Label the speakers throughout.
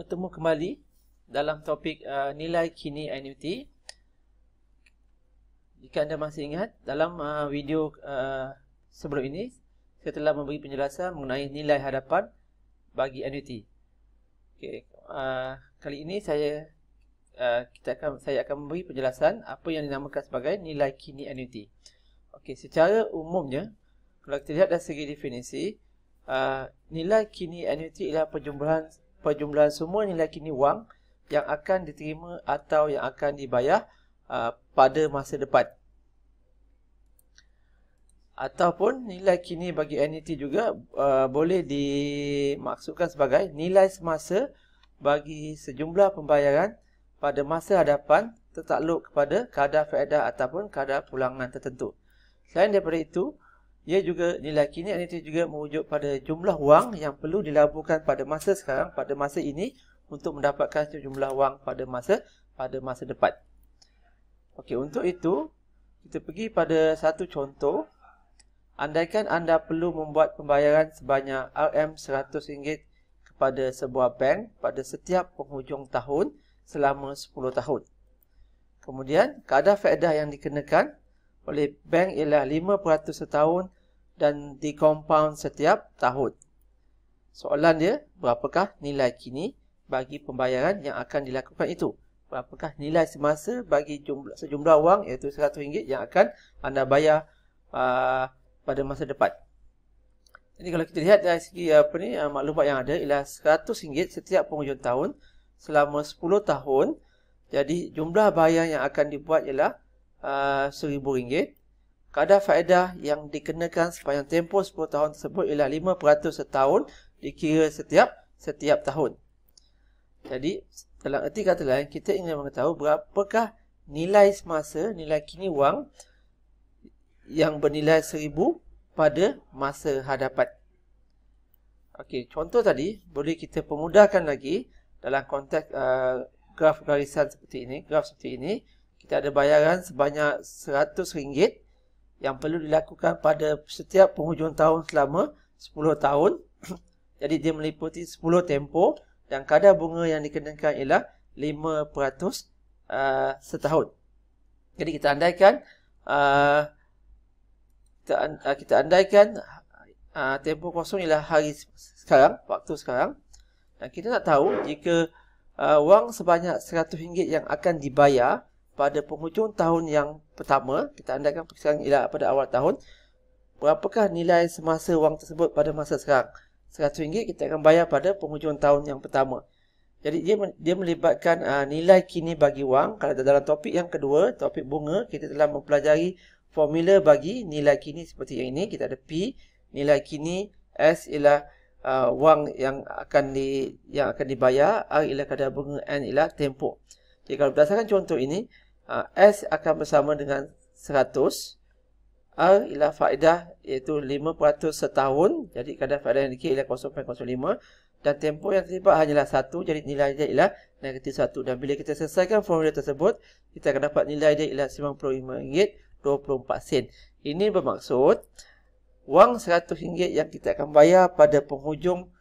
Speaker 1: bertemu kembali dalam topik nilai kini annuity. Jika anda masih ingat, dalam video sebelum ini saya telah memberi penjelasan mengenai nilai hadapan bagi annuity. Okay, kali ini saya akan memberi penjelasan apa yang dinamakan sebagai nilai kini annuity. Okay, secara umumnya, kalau kita lihat dari segi definisi, nilai kini annuity ialah perjumlahan semua nilai kini wang yang akan diterima atau yang akan dibayar pada masa depan. Ataupun nilai kini bagi annuity juga boleh dimaksudkan sebagai nilai semasa bagi sejumlah pembayaran pada masa hadapan tertakluk kepada kadar faedah ataupun kadar pulangan tertentu. Selain daripada itu, nilai kini annuity juga merujuk pada jumlah wang yang perlu dilaburkan pada masa sekarang, pada masa ini, untuk mendapatkan jumlah wang pada masa depan. Okey, untuk itu kita pergi pada satu contoh. Andaikan anda perlu membuat pembayaran sebanyak RM100 kepada sebuah bank pada setiap penghujung tahun selama 10 tahun. Kemudian, kadar faedah yang dikenakan oleh bank ialah 5% setahun dan dikompaun setiap tahun. Soalan dia, berapakah nilai kini bagi pembayaran yang akan dilakukan itu? Berapakah nilai semasa bagi sejumlah wang iaitu RM100 yang akan anda bayar pada masa depan? Jadi kalau kita lihat dari segi maklumat yang ada ialah RM100 setiap penghujung tahun selama 10 tahun. Jadi jumlah bayar yang akan dibuat ialah RM1,000. Kadar faedah yang dikenakan sepanjang tempoh 10 tahun tersebut ialah 5% setahun dikira setiap tahun. Jadi dalam erti kata lain, kita ingin mengetahui berapakah nilai semasa, nilai kini wang yang bernilai RM1,000 pada masa hadapan. Okey, contoh tadi boleh kita permudahkan lagi dalam konteks graf garisan seperti ini, kita ada bayaran sebanyak RM100 yang perlu dilakukan pada setiap penghujung tahun selama 10 tahun. Jadi dia meliputi 10 tempoh dan kadar bunga yang dikenakan ialah 5% setahun. Jadi kita andaikan tempoh kosong ialah hari sekarang, waktu sekarang. Dan kita nak tahu jika wang sebanyak RM100 yang akan dibayar pada penghujung tahun yang pertama, kita andaikan sekarang ialah pada awal tahun, berapakah nilai semasa wang tersebut pada masa sekarang? RM100 kita akan bayar pada penghujung tahun yang pertama. Jadi dia melibatkan nilai kini bagi wang. Kalau dalam topik yang kedua, topik bunga, kita telah mempelajari formula bagi nilai kini seperti yang ini. Kita ada P, nilai kini, S ialah wang yang akan dibayar, R ialah kadar bunga, N ialah tempoh. Jadi kalau berdasarkan contoh ini, S akan bersama dengan 100, R ialah faedah iaitu 5% setahun, jadi kadar faedah yang dikira ialah 0.05, dan tempoh yang terlibat hanyalah 1, jadi nilai dia ialah -1. Dan bila kita selesaikan formula tersebut, kita akan dapat nilai dia ialah RM95.24. Ini bermaksud wang RM100 yang kita akan bayar pada penghujung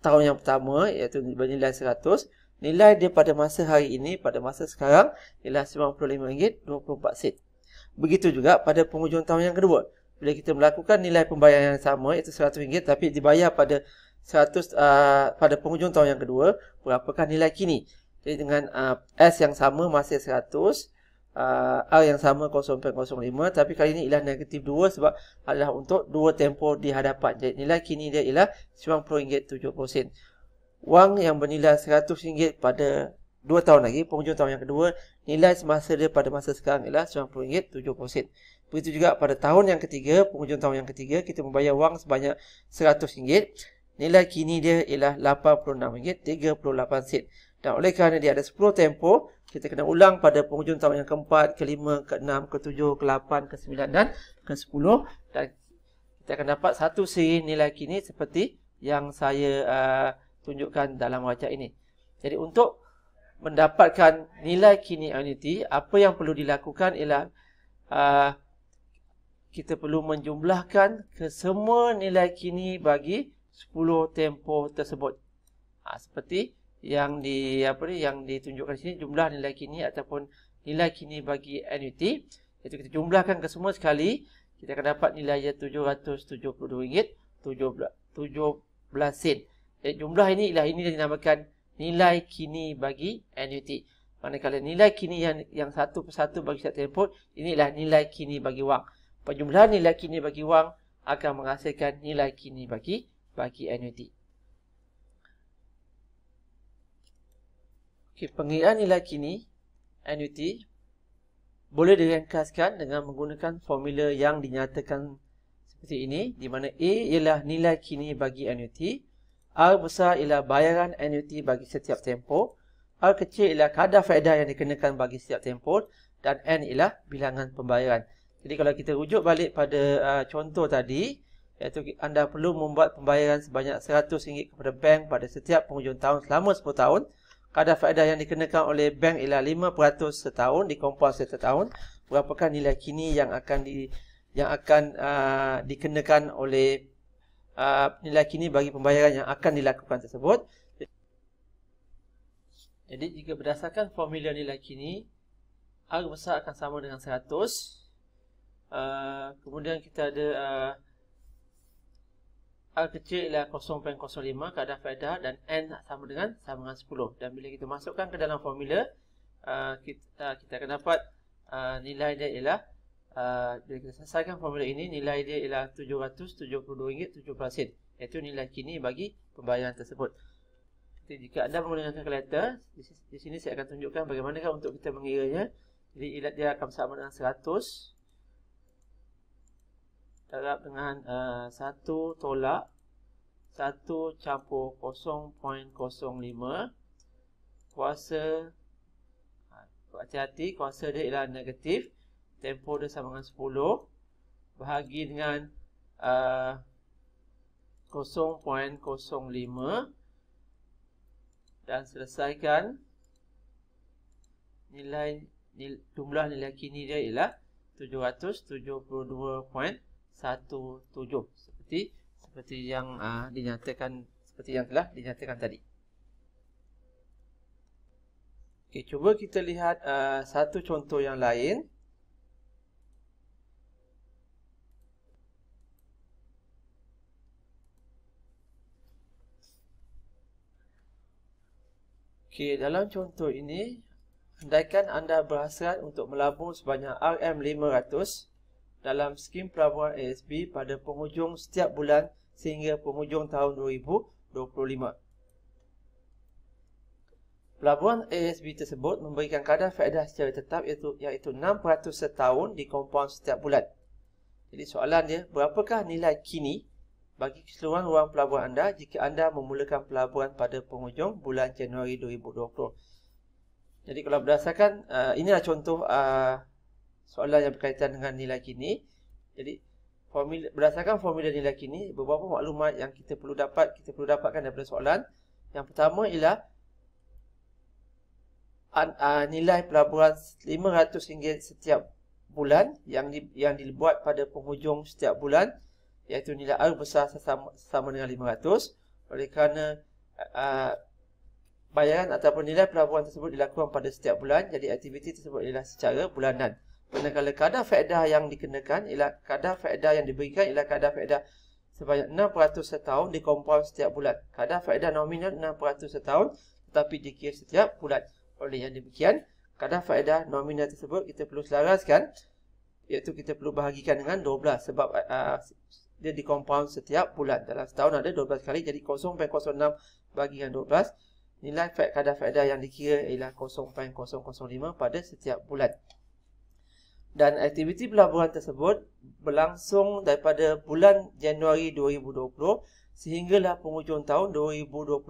Speaker 1: tahun yang pertama iaitu bernilai 100, nilai dia pada masa hari ini, pada masa sekarang ialah RM95.24. Begitu juga pada penghujung tahun yang kedua. Bila kita melakukan nilai pembayaran yang sama iaitu RM100 tapi dibayar pada pada penghujung tahun yang kedua, berapakah nilai kini? Jadi dengan S yang sama masih 100, R yang sama 0.05, tapi kali ini ialah -2 sebab adalah untuk 2 tempoh di hadapan. Jadi nilai kini dia ialah RM90.70. Wang yang bernilai RM100 pada 2 tahun lagi, penghujung tahun yang kedua, nilai semasa dia pada masa sekarang ialah RM90.70. Begitu juga pada tahun yang ketiga, penghujung tahun yang ketiga, kita membayar wang sebanyak RM100. Nilai kini dia ialah RM86.38. Dan oleh kerana dia ada 10 tempoh, kita kena ulang pada penghujung tahun yang keempat, kelima, keenam, ketujuh, ke-8, ke-9 dan ke-10. Dan kita akan dapat satu siri nilai kini seperti yang saya tunjukkan dalam wajah ini. Jadi untuk mendapatkan nilai kini annuity, apa yang perlu dilakukan ialah kita perlu menjumlahkan ke semua nilai kini bagi 10 tempoh tersebut. Seperti yang ditunjukkan di sini jumlah nilai kini ataupun nilai kini bagi annuity. Iaitu kita jumlahkan ke semua sekali, kita akan dapat nilai RM772.17 jumlah ini dinamakan nilai kini bagi annuity. Manakala nilai kini yang satu persatu bagi setiap tempoh, inilah nilai kini bagi wang. Penjumlahan nilai kini bagi wang akan menghasilkan nilai kini bagi annuity. Okey, pengiraan nilai kini annuity boleh diringkaskan dengan menggunakan formula yang dinyatakan seperti ini, di mana A ialah nilai kini bagi annuity, R besar ialah bayaran annuity bagi setiap tempoh, R kecil ialah kadar faedah yang dikenakan bagi setiap tempoh, dan N ialah bilangan pembayaran. Jadi kalau kita rujuk balik pada contoh tadi, iaitu anda perlu membuat pembayaran sebanyak RM100 kepada bank pada setiap penghujung tahun selama 10 tahun. Kadar faedah yang dikenakan oleh bank ialah 5% setahun, dikompon setiap tahun. Berapakah nilai kini yang akan dikenakan oleh nilai kini bagi pembayaran yang akan dilakukan tersebut? Jadi jika berdasarkan formula nilai kini, R besar akan sama dengan 100. Kemudian kita ada R kecil ialah 0.05 kadar faedah, dan N sama dengan 10. Dan bila kita masukkan ke dalam formula, kita akan dapat nilai dia ialah, bila kita selesaikan formula ini, nilai dia ialah RM772.17, iaitu nilai kini bagi pembayaran tersebut. Jadi jika anda menggunakan kalkulator, di sini saya akan tunjukkan bagaimanakah untuk kita mengiranya. Jadi dia akan sama dengan 100 darab dengan 1 tolak 1 campur 0.05 kuasa, hati-hati, kuasa dia ialah negatif, tempoh dia sama dengan 10, bahagi dengan 0.05, dan selesaikan jumlah nilai kini dia ialah 772.17, seperti yang telah dinyatakan tadi. Okey, cuba kita lihat satu contoh yang lain. Okey, dalam contoh ini, andaikan anda berhasrat untuk melabur sebanyak RM500 dalam skim pelaburan ASB pada penghujung setiap bulan sehingga penghujung tahun 2025. Pelaburan ASB tersebut memberikan kadar faedah secara tetap iaitu 6% setahun dikompon setiap bulan. Jadi soalan dia, berapakah nilai kini bagi keseluruhan ruang pelaburan anda jika anda memulakan pelaburan pada penghujung bulan Januari 2020? Jadi kalau berdasarkan, inilah contoh soalan yang berkaitan dengan nilai kini. Jadi berdasarkan formula nilai kini, beberapa maklumat yang kita perlu dapatkan daripada soalan. Yang pertama ialah nilai pelaburan RM500 setiap bulan yang dibuat pada penghujung setiap bulan, iaitu nilai R besar sama dengan 500. Oleh kerana bayaran ataupun nilai pelaburan tersebut dilakukan pada setiap bulan, jadi aktiviti tersebut ialah secara bulanan. Manakala kadar faedah yang diberikan ialah kadar faedah sebanyak 6% setahun dikompon setiap bulan. Kadar faedah nominal 6% setahun tetapi dikira setiap bulan. Oleh yang demikian, kadar faedah nominal tersebut kita perlu selaraskan, iaitu kita perlu bahagikan dengan 12 sebab dia dikompon setiap bulan. Dalam setahun ada 12 kali, jadi 0.06 bagi dengan 12. Nilai kadar faedah yang dikira ialah 0.005 pada setiap bulan. Dan aktiviti pelaburan tersebut berlangsung daripada bulan Januari 2020 sehinggalah penghujung tahun 2025.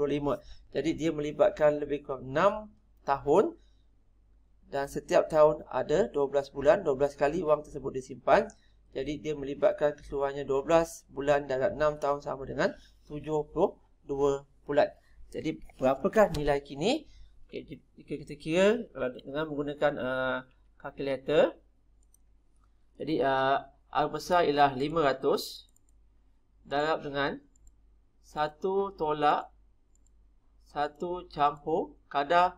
Speaker 1: Jadi dia melibatkan lebih kurang 6 tahun dan setiap tahun ada 12 bulan, 12 kali wang tersebut disimpan. Jadi dia melibatkan keseluruhannya 12 bulan dalam 6 tahun sama dengan 72 bulan. Jadi berapakah nilai kini? Okay, jika kita kira dengan menggunakan kalkulator, jadi R besar ialah 500 darab dengan 1 tolak 1 campur kadar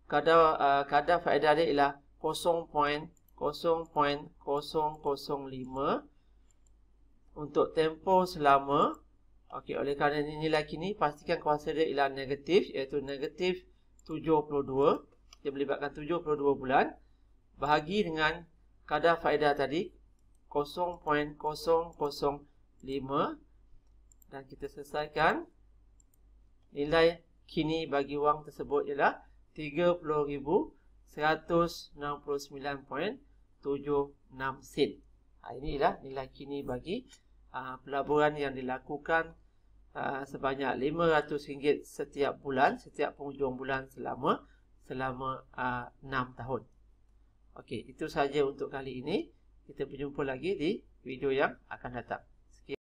Speaker 1: faedah dia ialah 0.00005 untuk tempoh selama. Okey, oleh kerana nilai kini, pastikan kuasa dia ialah negatif, iaitu negatif 72. Dia melibatkan 72 bulan. Bahagi dengan kadar faedah tadi 0.005 dan kita selesaikan. Nilai kini bagi wang tersebut ialah 30,169.76 sen. Ini ialah nilai kini bagi pelaburan yang dilakukan sebanyak RM500 setiap bulan, setiap penghujung bulan selama 6 tahun. Okey, itu sahaja untuk kali ini. Kita berjumpa lagi di video yang akan datang.